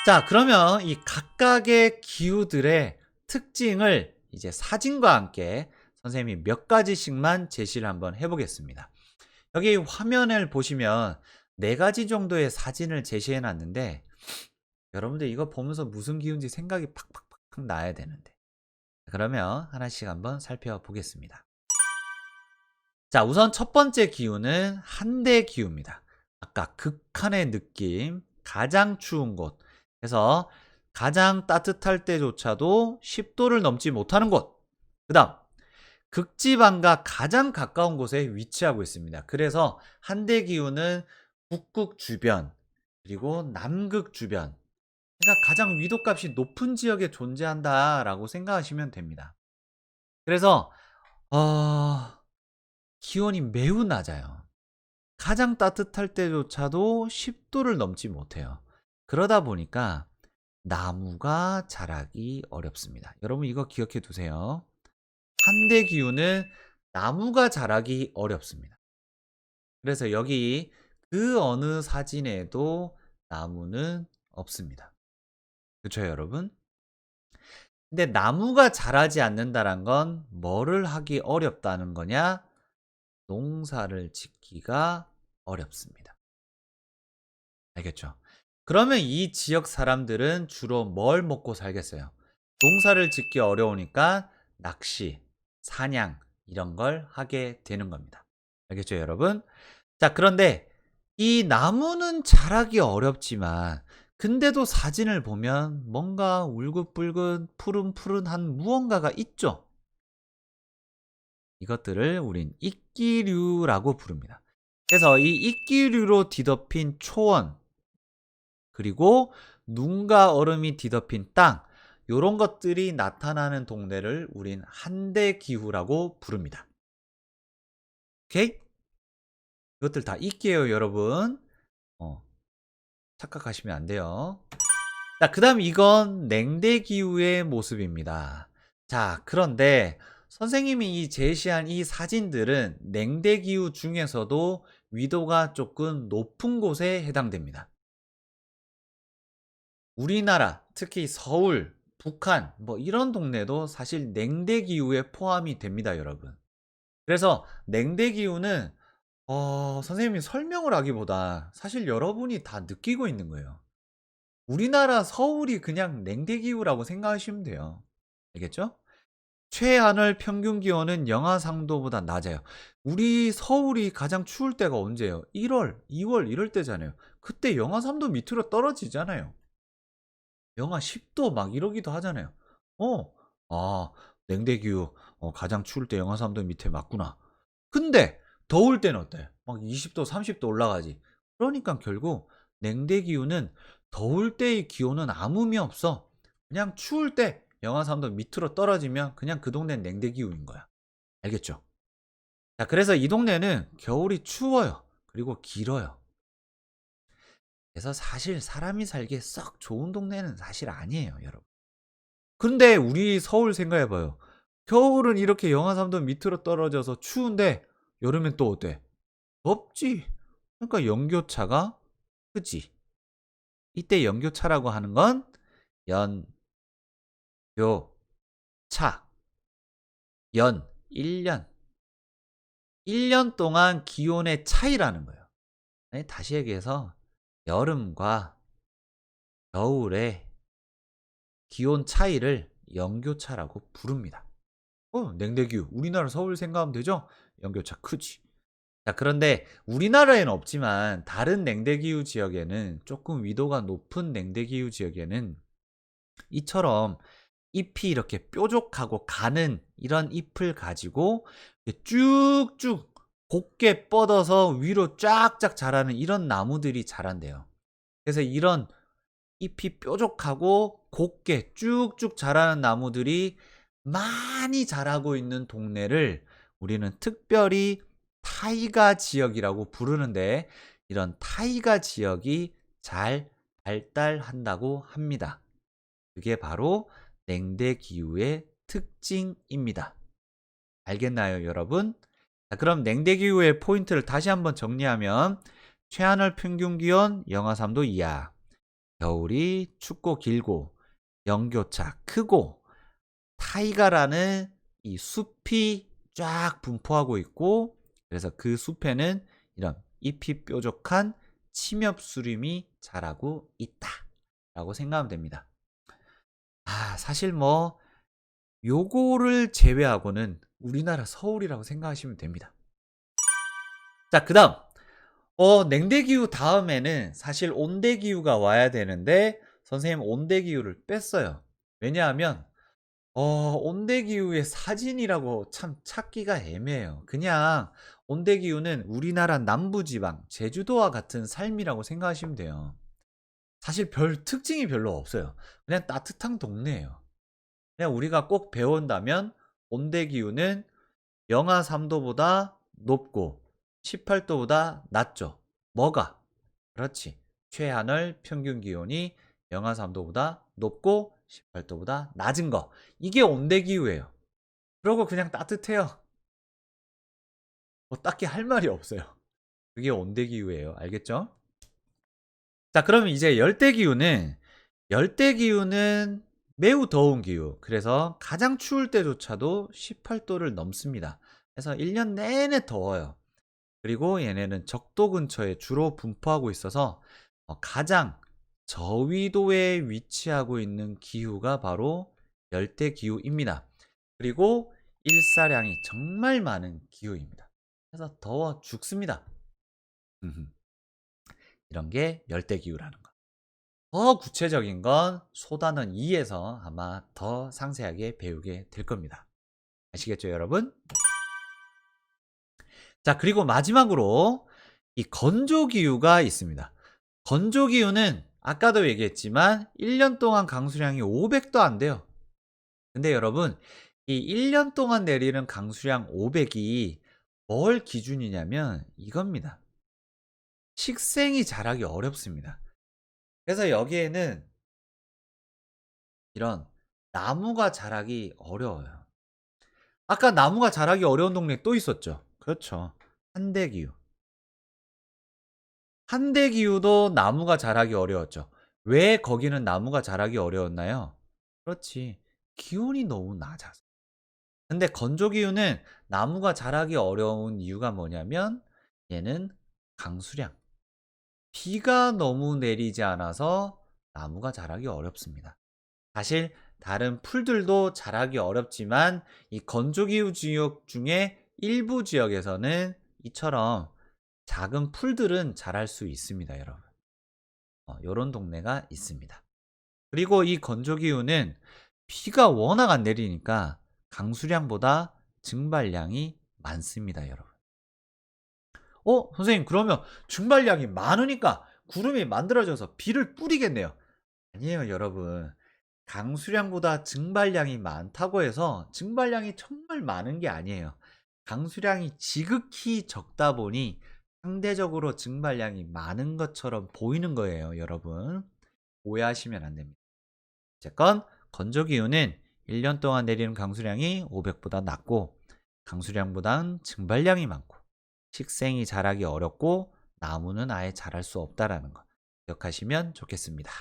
자, 그러면 이 각각의 기후들의 특징을 이제 사진과 함께 선생님이 몇 가지씩만 제시를 한번 해 보겠습니다. 여기 화면을 보시면 4가지 정도의 사진을 제시해 놨는데 여러분들 이거 보면서 무슨 기후인지 생각이 팍팍팍팍 나야 되는데. 그러면 하나씩 한번 살펴보겠습니다. 자, 우선 첫 번째 기후는 한대 기후입니다. 아까 극한의 느낌, 가장 추운 곳. 그래서 가장 따뜻할 때조차도 10도를 넘지 못하는 곳. 그다음 극지방과 가장 가까운 곳에 위치하고 있습니다. 그래서 한대 기후는 북극 주변 그리고 남극 주변, 그러니까 가장 위도값이 높은 지역에 존재한다라고 생각하시면 됩니다. 그래서 기온이 매우 낮아요. 가장 따뜻할 때조차도 10도를 넘지 못해요. 그러다 보니까 나무가 자라기 어렵습니다. 여러분 이거 기억해 두세요. 한대 기후는 나무가 자라기 어렵습니다. 그래서 여기 그 어느 사진에도 나무는 없습니다. 그렇죠, 여러분? 근데 나무가 자라지 않는다는 건 뭐를 하기 어렵다는 거냐? 농사를 짓기가 어렵습니다. 알겠죠? 그러면 이 지역 사람들은 주로 뭘 먹고 살겠어요? 농사를 짓기 어려우니까 낚시, 사냥 이런 걸 하게 되는 겁니다. 알겠죠, 여러분? 자, 그런데 이 나무는 자라기 어렵지만 근데도 사진을 보면 뭔가 울긋불긋 푸른푸른한 무언가가 있죠. 이것들을 우린 이끼류라고 부릅니다. 그래서 이 이끼류로 뒤덮인 초원, 그리고 눈과 얼음이 뒤덮인 땅, 요런 것들이 나타나는 동네를 우린 한대기후라고 부릅니다. 오케이? 이것들 다 이끼예요, 여러분. 착각하시면 안 돼요. 자, 그 다음 이건 냉대기후의 모습입니다. 자, 그런데 선생님이 이 제시한 이 사진들은 냉대기후 중에서도 위도가 조금 높은 곳에 해당됩니다. 우리나라, 특히 서울, 북한, 뭐 이런 동네도 사실 냉대기후에 포함이 됩니다, 여러분. 그래서 냉대기후는 선생님이 설명을 하기보다 사실 여러분이 다 느끼고 있는 거예요. 우리나라 서울이 그냥 냉대기후라고 생각하시면 돼요. 알겠죠? 최하늘 평균 기온은 영하 3도보다 낮아요. 우리 서울이 가장 추울 때가 언제예요? 1월, 2월 이럴 때잖아요. 그때 영하 3도 밑으로 떨어지잖아요. 영하 10도 막 이러기도 하잖아요. 어, 아, 냉대기후, 가장 추울 때 영하 3도 밑에 맞구나. 근데 더울 때는 어때? 막 20도, 30도 올라가지. 그러니까 결국 냉대기후는 더울 때의 기온은 아무 의미 없어. 그냥 추울 때 영하 3도 밑으로 떨어지면 그냥 그 동네는 냉대기후인 거야. 알겠죠? 자, 그래서 이 동네는 겨울이 추워요. 그리고 길어요. 그래서 사실 사람이 살기에 썩 좋은 동네는 사실 아니에요, 여러분. 근데 우리 서울 생각해봐요. 겨울은 이렇게 영하 3도 밑으로 떨어져서 추운데 여름엔 또 어때? 덥지. 그러니까 연교차가 크지. 이때 연교차라고 하는 건 연교차. 1년. 1년 동안 기온의 차이라는 거예요. 아니, 다시 얘기해서 여름과 겨울의 기온 차이를 연교차라고 부릅니다. 냉대기후. 우리나라 서울 생각하면 되죠? 연교차 크지. 자, 그런데 우리나라에는 없지만 다른 냉대기후 지역에는, 조금 위도가 높은 냉대기후 지역에는 이처럼 잎이 이렇게 뾰족하고 가는 이런 잎을 가지고 쭉쭉 곱게 뻗어서 위로 쫙쫙 자라는 이런 나무들이 자란대요. 그래서 이런 잎이 뾰족하고 곱게 쭉쭉 자라는 나무들이 많이 자라고 있는 동네를 우리는 특별히 타이가 지역이라고 부르는데, 이런 타이가 지역이 잘 발달한다고 합니다. 그게 바로 냉대기후의 특징입니다. 알겠나요, 여러분? 자, 그럼 냉대기후의 포인트를 다시 한번 정리하면 최하늘 평균 기온 영하 3도 이하, 겨울이 춥고 길고 연교차 크고 타이가라는 이 숲이 쫙 분포하고 있고, 그래서 그 숲에는 이런 잎이 뾰족한 침엽수림이 자라고 있다라고 생각하면 됩니다. 사실 뭐 요거를 제외하고는 우리나라 서울이라고 생각하시면 됩니다. 자, 그다음 냉대기후 다음에는 사실 온대기후가 와야 되는데 선생님 온대기후를 뺐어요. 왜냐하면 온대기후의 사진이라고 참 찾기가 애매해요. 그냥 온대기후는 우리나라 남부지방 제주도와 같은 삶이라고 생각하시면 돼요. 사실 별 특징이 별로 없어요. 그냥 따뜻한 동네예요. 그냥 우리가 꼭 배운다면 온대기후는 영하 3도보다 높고 18도보다 낮죠. 뭐가? 그렇지. 최하늘 평균 기온이 영하 3도보다 높고 18도보다 낮은 거. 이게 온대기후예요. 그러고 그냥 따뜻해요. 뭐 딱히 할 말이 없어요. 그게 온대기후예요. 알겠죠? 자, 그러면 이제 열대기후는 매우 더운 기후. 그래서 가장 추울 때조차도 18도를 넘습니다. 그래서 1년 내내 더워요. 그리고 얘네는 적도 근처에 주로 분포하고 있어서 가장 저위도에 위치하고 있는 기후가 바로 열대기후입니다. 그리고 일사량이 정말 많은 기후입니다. 그래서 더워 죽습니다. 이런 게 열대기후라는 거. 더 구체적인 건 소단원 2에서 아마 더 상세하게 배우게 될 겁니다. 아시겠죠, 여러분? 자, 그리고 마지막으로 이 건조기후가 있습니다. 건조기후는 아까도 얘기했지만 1년 동안 강수량이 500도 안 돼요. 근데 여러분, 이 1년 동안 내리는 강수량 500이 뭘 기준이냐면 이겁니다. 식생이 자라기 어렵습니다. 그래서 여기에는 이런 나무가 자라기 어려워요. 아까 나무가 자라기 어려운 동네 또 있었죠. 그렇죠. 한대기후. 한대기후도 나무가 자라기 어려웠죠. 왜 거기는 나무가 자라기 어려웠나요? 그렇지. 기온이 너무 낮아서. 근데 건조기후는 나무가 자라기 어려운 이유가 뭐냐면 얘는 강수량. 비가 너무 내리지 않아서 나무가 자라기 어렵습니다. 사실 다른 풀들도 자라기 어렵지만 이 건조기후 지역 중에 일부 지역에서는 이처럼 작은 풀들은 자랄 수 있습니다, 여러분. 요런 동네가 있습니다. 그리고 이 건조기후는 비가 워낙 안 내리니까 강수량보다 증발량이 많습니다, 여러분. 선생님, 그러면 증발량이 많으니까 구름이 만들어져서 비를 뿌리겠네요. 아니에요, 여러분. 강수량보다 증발량이 많다고 해서 증발량이 정말 많은 게 아니에요. 강수량이 지극히 적다 보니 상대적으로 증발량이 많은 것처럼 보이는 거예요, 여러분. 오해하시면 안 됩니다. 어쨌건 건조기후는 1년 동안 내리는 강수량이 500보다 낮고 강수량보단 증발량이 많고 식생이 자라기 어렵고 나무는 아예 자랄 수 없다라는 거 기억하시면 좋겠습니다.